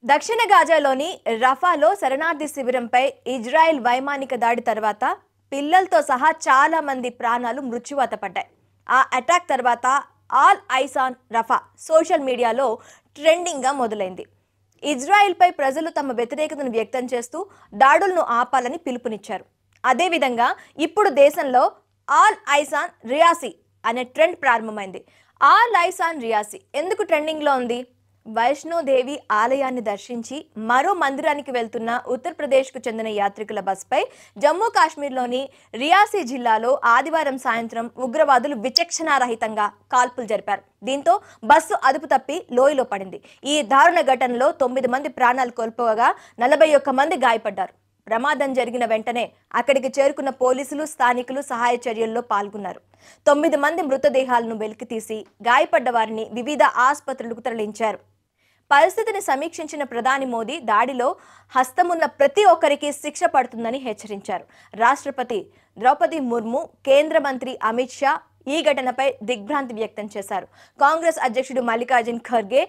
దక్షిణ గాజాలోని రఫాలో శరణార్థి శిబిరంపై ఇజ్రాయెల్ వైమానిక దాడి తర్వాత పిల్లలతో సహా చాలా మంది ప్రాణాలు మృత్యువాత పడ్డాయి. ఆ అటాక్ తర్వాత all eyes on Rafa social మీడియాలో ట్రెండింగ్గా మొదలైంది. ఇజ్రాయెల్పై ప్రజలు తమ వ్యతిరేకతను వ్యక్తం చేస్తూ దాడులను ఆపాలని పిలుపునిచ్చారు. అదేవిధంగా ఇప్పుడు దేశంలో ఆల్ ఐస్ ఆన్ రియాసీ అనే ట్రెండ్ ప్రారంభమైంది. ఆల్ ఐస్ ఆన్ రియాసీ ఎందుకు ట్రెండింగ్లో ఉంది? వైష్ణోదేవి ఆలయాన్ని దర్శించి మరో మందిరానికి వెళ్తున్న ఉత్తరప్రదేశ్కు చెందిన యాత్రికుల బస్పై జమ్మూ కాశ్మీర్లోని రియాసీ జిల్లాలో ఆదివారం సాయంత్రం ఉగ్రవాదులు విచక్షణారహితంగా కాల్పులు జరిపారు. దీంతో బస్సు అదుపు తప్పి లోయలో పడింది. ఈ దారుణ ఘటనలో 9 మంది ప్రాణాలు కోల్పోగా 41 మంది గాయపడ్డారు. ప్రమాదం జరిగిన వెంటనే అక్కడికి చేరుకున్న పోలీసులు, స్థానికులు సహాయ చర్యల్లో పాల్గొన్నారు. 9 మంది మృతదేహాలను వెలికితీసి గాయపడ్డ వారిని వివిధ ఆసుపత్రులకు తరలించారు. పరిస్థితిని సమీక్షించిన ప్రధాని మోదీ దాడిలో హస్తమున్న ప్రతి ఒక్కరికి శిక్ష పడుతుందని హెచ్చరించారు. రాష్ట్రపతి ద్రౌపది ముర్ము, కేంద్ర మంత్రి అమిత్ షా ఈ ఘటనపై దిగ్భ్రాంతి వ్యక్తం చేశారు. కాంగ్రెస్ అధ్యక్షుడు మల్లికార్జున్ ఖర్గే,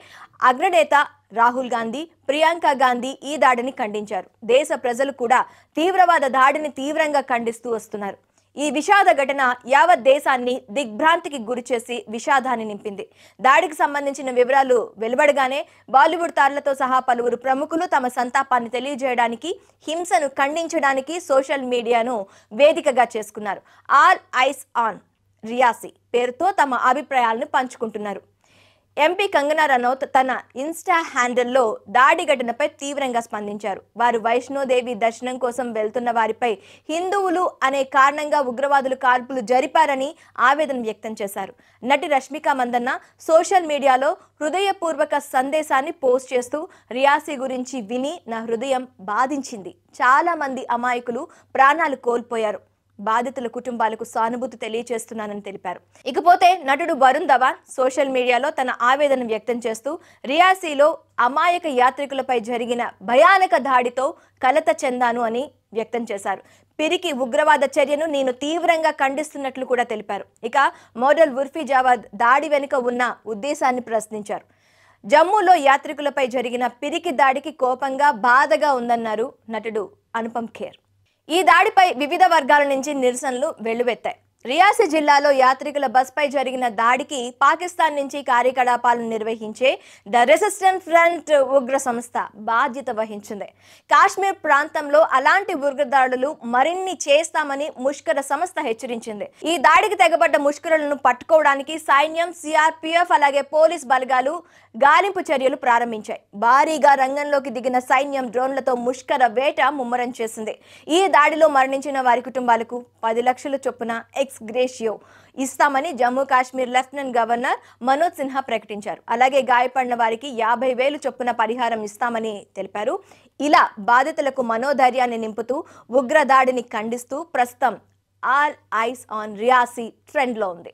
అగ్రనేత రాహుల్ గాంధీ, ప్రియాంక గాంధీ ఈ దాడిని ఖండించారు. దేశ ప్రజలు కూడా తీవ్రవాద దాడిని తీవ్రంగా ఖండిస్తూ వస్తున్నారు. ఈ విషాద ఘటన యావత్ దేశాన్ని దిగ్భ్రాంతికి గురిచేసి విషాదాన్ని నింపింది. దాడికి సంబంధించిన వివరాలు వెలువడగానే బాలీవుడ్ తారలతో సహా పలువురు ప్రముఖులు తమ సంతాపాన్ని తెలియజేయడానికి, హింసను ఖండించడానికి సోషల్ మీడియాను వేదికగా చేసుకున్నారు. ఆల్ ఐస్ ఆన్ రియాసీ పేరుతో తమ అభిప్రాయాలను పంచుకుంటున్నారు. ఎంపీ కంగనా రనౌత్ తన ఇన్స్టా హ్యాండిల్లో దాడి ఘటనపై తీవ్రంగా స్పందించారు. వారు వైష్ణోదేవి దర్శనం కోసం వెళ్తున్న వారిపై హిందువులు అనే కారణంగా ఉగ్రవాదులు కాల్పులు జరిపారని ఆవేదన వ్యక్తం చేశారు. నటి రష్మిక మందన్న సోషల్ మీడియాలో హృదయపూర్వక సందేశాన్ని పోస్ట్ చేస్తూ రియాసీ గురించి విని నా హృదయం బాధించింది. చాలా మంది అమాయకులు ప్రాణాలు కోల్పోయారు. బాధితుల కుటుంబాలకు సానుభూతి తెలియజేస్తున్నానని తెలిపారు. ఇకపోతే నటుడు వరుణ్ ధవన్ సోషల్ మీడియాలో తన ఆవేదన వ్యక్తం చేస్తూ రియాసీలో అమాయక యాత్రికులపై జరిగిన భయానక దాడితో కలత చెందాను అని వ్యక్తం చేశారు. పిరికి ఉగ్రవాద చర్యను నేను తీవ్రంగా ఖండిస్తున్నట్లు కూడా తెలిపారు. ఇక మోడల్ ఉర్ఫీ జావేద్ దాడి వెనుక ఉన్న ఉద్దేశాన్ని ప్రశ్నించారు. జమ్మూలో యాత్రికులపై జరిగిన పిరికి దాడికి కోపంగా, బాధగా ఉందన్నారు నటుడు అనుపమ్ ఖేర్. ఈ దాడిపై వివిధ వర్గాల నుంచి నిరసనలు వెల్లువెత్తాయి. రియాసీ జిల్లాలో యాత్రికుల బస్పై జరిగిన దాడికి పాకిస్తాన్ నుంచి కార్యకలాపాలను నిర్వహించే ద రెసిస్టెన్స్ ఫ్రంట్ ఉగ్ర సంస్థ బాధ్యత వహించింది. కాశ్మీర్ ప్రాంతంలో అలాంటి ఉగ్రదాడులు మరిన్ని చేస్తామని ముష్కర సంస్థ హెచ్చరించింది. ఈ దాడికి తెగబడ్డ ముష్కరులను పట్టుకోవడానికి సైన్యం, సిఆర్పిఎఫ్ అలాగే పోలీస్ బలగాలు గాలింపు చర్యలు ప్రారంభించాయి. భారీగా రంగంలోకి దిగిన సైన్యం డ్రోన్లతో ముష్కర వేట ముమ్మరం చేసింది. ఈ దాడిలో మరణించిన వారి కుటుంబాలకు 10 లక్షల చొప్పున గ్రేషియో ఇస్తామని జమ్మూ కాశ్మీర్ లెఫ్టినెంట్ గవర్నర్ మనోజ్ సిన్హా ప్రకటించారు. అలాగే గాయపడిన వారికి 50,000 చొప్పున పరిహారం ఇస్తామని తెలిపారు. ఇలా బాధితులకు మనోధైర్యాన్ని నింపుతూ ఉగ్ర దాడిని ఖండిస్తూ ప్రస్తుతం ఆల్ ఐస్ ఆన్ రియాసీ ట్రెండ్లో ఉంది.